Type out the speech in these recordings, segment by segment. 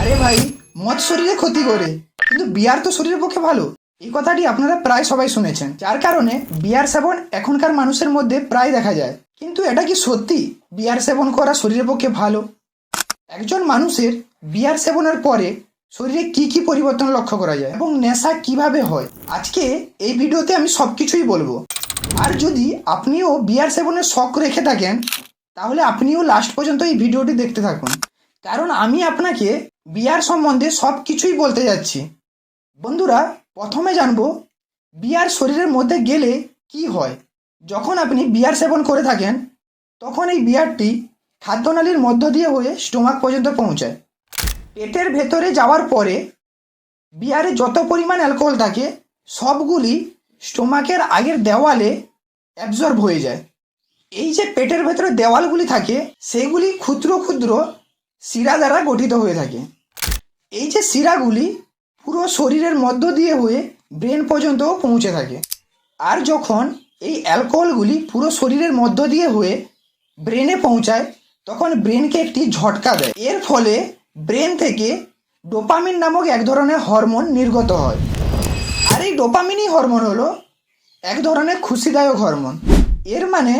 আরে ভাই, মদ শরীরে ক্ষতি করে, কিন্তু বিয়ার তো শরীরের পক্ষে ভালো। এই কথাটি আপনারা প্রায় সবাই শুনেছেন, যার কারণে বিয়ার সেবন এখনকার মানুষের মধ্যে প্রায় দেখা যায়। কিন্তু এটা কি সত্যি বিয়ার সেবন করা শরীরের পক্ষে ভালো? একজন মানুষের বিয়ার সেবনের পরে শরীরে কি কি পরিবর্তন লক্ষ্য করা যায় এবং নেশা কিভাবে হয়, আজকে এই ভিডিওতে আমি সবকিছুই বলবো। আর যদি আপনিও বিয়ার সেবনের শখ রেখে থাকেন, তাহলে আপনিও লাস্ট পর্যন্ত এই ভিডিওটি দেখতে থাকুন, কারণ আমি আপনাকে বিয়ার সম্বন্ধে সব কিছুই বলতে যাচ্ছি। বন্ধুরা, প্রথমে জানবো বিয়ার শরীরের মধ্যে গেলে কি হয়। যখন আপনি বিয়ার সেবন করে থাকেন, তখন এই বিয়ারটি খাদ্যনালীর মধ্য দিয়ে হয়ে স্টোমাক পর্যন্ত পৌঁছায়। পেটের ভেতরে যাওয়ার পরে বিয়ারে যত পরিমাণ অ্যালকোহল থাকে, সবগুলি স্টোমাকের আগের দেওয়ালে অ্যাবজর্ব হয়ে যায়। এই যে পেটের ভেতরে দেওয়ালগুলি থাকে, সেগুলি ক্ষুদ্র ক্ষুদ্র শিরা দ্বারা গঠিত হয়ে থাকে। এই যে শিরাগুলি পুরো শরীরের মধ্য দিয়ে হয়ে ব্রেন পর্যন্ত পৌঁছে থাকে। আর যখন এই অ্যালকোহলগুলি পুরো শরীরের মধ্য দিয়ে হয়ে ব্রেনে পৌঁছায়, তখন ব্রেনকে একটি ঝটকা দেয়। এর ফলে ব্রেন থেকে ডোপামিন নামক এক ধরনের হরমোন নির্গত হয়। আর এই ডোপামিনই হরমোন হলো এক ধরনের খুশিদায়ক হরমোন। এর মানে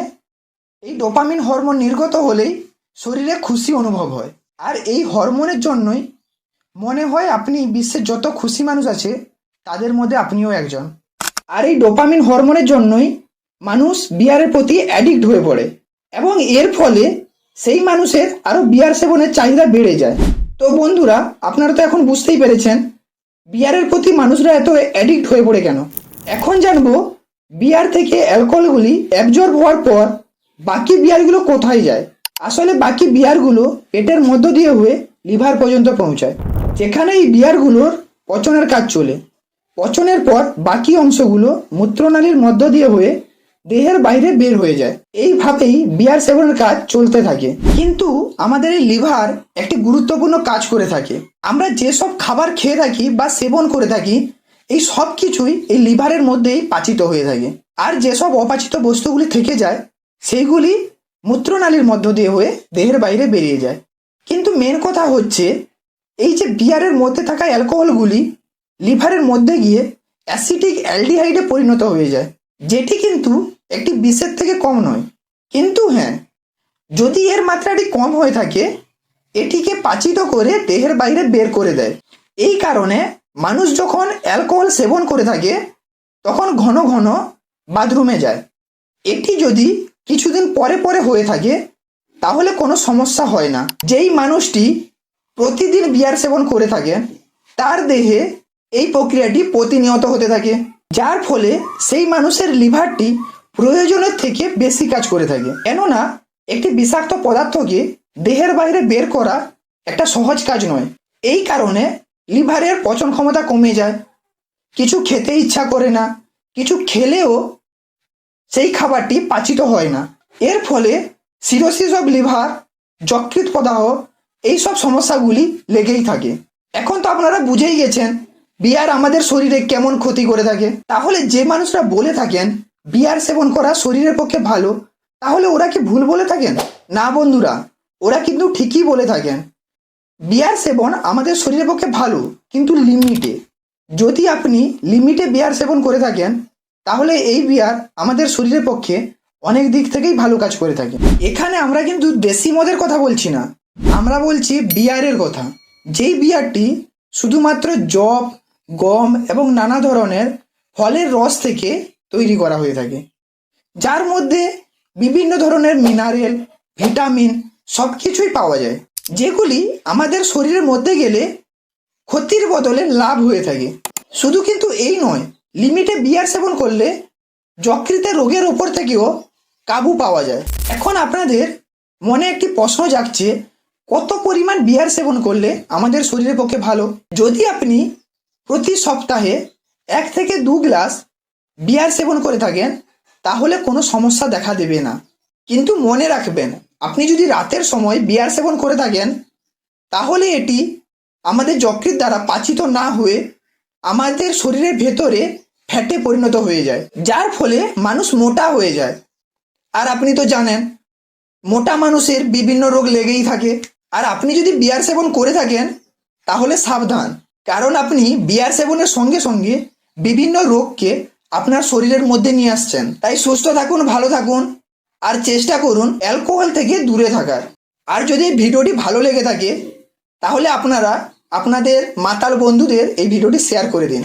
এই ডোপামিন হরমোন নির্গত হলেই শরীরে খুশি অনুভব হয়। আর এই হরমোনের জন্যই মনে হয় আপনি বিশ্বের যত খুশি মানুষ আছে তাদের মধ্যে আপনিও একজন। আর এই ডোপামিন হরমোনের জন্যই মানুষ বিয়ারের প্রতি অ্যাডিক্ট হয়ে পড়ে, এবং এর ফলে সেই মানুষের আরও বিয়ার সেবনের চাহিদা বেড়ে যায়। তো বন্ধুরা, আপনারা তো এখন বুঝতেই পেরেছেন বিয়ারের প্রতি মানুষরা এত অ্যাডিক্ট হয়ে পড়ে কেন। এখন জানবো বিয়ার থেকে অ্যালকোহলগুলি অ্যাবজর্ব হওয়ার পর বাকি বিয়ারগুলো কোথায় যায়। আসলে বাকি বিয়ারগুলো পেটের মধ্য দিয়ে হয়ে লিভার পর্যন্ত পৌঁছায়, যেখানে এই বিয়ারগুলোর পচনের কাজ চলে। পচনের পর বাকি অংশগুলো মূত্রনালীর মধ্য দিয়ে হয়ে দেহের বাইরে বের হয়ে যায়। এইভাবেই বিয়ার সেবনের কাজ চলতে থাকে। কিন্তু আমাদের এই লিভার একটি গুরুত্বপূর্ণ কাজ করে থাকে। আমরা যেসব খাবার খেয়ে থাকি বা সেবন করে থাকি, এই সব কিছুই এই লিভারের মধ্যেই পাচিত হয়ে থাকে। আর যেসব অপাচিত বস্তুগুলি থেকে যায়, সেইগুলি মূত্রনালীর মধ্য দিয়ে হয়ে দেহের বাইরে বেরিয়ে যায়। কিন্তু মেন কথা হচ্ছে, এই যে বিয়ারের মধ্যে থাকা অ্যালকোহলগুলি লিভারের মধ্যে গিয়ে অ্যাসিটিক অ্যালডিহাইডে পরিণত হয়ে যায়, যেটি কিন্তু একটি বিষের থেকে কম নয়। কিন্তু হ্যাঁ, যদি এর মাত্রাটি কম হয়ে থাকে, এটিকে পাচিত করে দেহের বাইরে বের করে দেয়। এই কারণে মানুষ যখন অ্যালকোহল সেবন করে থাকে, তখন ঘন ঘন বাথরুমে যায়। এটি যদি কিছুদিন পরে পরে হয়ে থাকে, তাহলে কোনো সমস্যা হয় না। যেই মানুষটি প্রতিদিন বিয়ার সেবন করে থাকে, তার দেহে এই প্রক্রিয়াটি প্রতিনিয়ত হতে থাকে, যার ফলে সেই মানুষের লিভারটি প্রয়োজনের থেকে বেশি কাজ করে থাকে। কেননা একটি বিষাক্ত পদার্থকে দেহের বাইরে বের করা একটা সহজ কাজ নয়। এই কারণে লিভারের পচন ক্ষমতা কমে যায়, কিছু খেতে ইচ্ছা করে না, কিছু খেলেও সেই খাবারটি পাচিত হয় না। এর ফলে সিরোসিস অব লিভার, যকৃৎ প্রদাহ, এইসব সমস্যাগুলি লেগেই থাকে। এখন তো আপনারা বুঝেই গেছেন বিয়ার আমাদের শরীরে কেমন ক্ষতি করে থাকে। তাহলে যে মানুষরা বলে থাকেন বিয়ার সেবন করা শরীরের পক্ষে ভালো, তাহলে ওরা কি ভুল বলে থাকেন? না বন্ধুরা, ওরা কিন্তু ঠিকই বলে থাকেন। বিয়ার সেবন আমাদের শরীরের পক্ষে ভালো, কিন্তু লিমিটে। যদি আপনি লিমিটে বিয়ার সেবন করে থাকেন, তাহলে এই বিয়ার আমাদের শরীরের পক্ষে অনেক দিক থেকেই ভালো কাজ করে থাকে। এখানে আমরা কিন্তু দেশি মদের কথা বলছি না, আমরা বলছি বিয়ারের কথা। যেই বিয়ারটি শুধুমাত্র যব, গম এবং নানা ধরনের ফলের রস থেকে তৈরি করা হয়ে থাকে, যার মধ্যে বিভিন্ন ধরনের মিনারেল, ভিটামিন সব কিছুই পাওয়া যায়, যেগুলি আমাদের শরীরের মধ্যে গেলে ক্ষতির বদলে লাভ হয়ে থাকে। শুধু কিন্তু এই নয়, লিমিটে বিয়ার সেবন করলে যকৃতের রোগের ওপর থেকেও কাবু পাওয়া যায়। এখন আপনাদের মনে একটি প্রশ্ন জাগছে, কত পরিমাণ বিয়ার সেবন করলে আমাদের শরীরের পক্ষে ভালো? যদি আপনি প্রতি সপ্তাহে 1 থেকে 2 গ্লাস বিয়ার সেবন করে থাকেন, তাহলে কোনো সমস্যা দেখা দেবে না। কিন্তু মনে রাখবেন, আপনি যদি রাতের সময় বিয়ার সেবন করে থাকেন, তাহলে এটি আমাদের যকৃৎ দ্বারা পাচিত না হয়ে আমাদের শরীরের ভেতরে ফ্যাটে পরিণত হয়ে যায়, যার ফলে মানুষ মোটা হয়ে যায়। আর আপনি তো জানেন মোটা মানুষের বিভিন্ন রোগ লেগেই থাকে। আর আপনি যদি বিয়ার সেবন করে থাকেন, তাহলে সাবধান, কারণ আপনি বিয়ার সেবনের সঙ্গে সঙ্গে বিভিন্ন রোগকে আপনার শরীরের মধ্যে নিয়ে আসছেন। তাই সুস্থ থাকুন, ভালো থাকুন, আর চেষ্টা করুন অ্যালকোহল থেকে দূরে থাকার। আর যদি ভিডিওটি ভালো লেগে থাকে তাহলে আপনারা আপনাদের মাতাল বন্ধুদের এই ভিডিওটি শেয়ার করে দিন।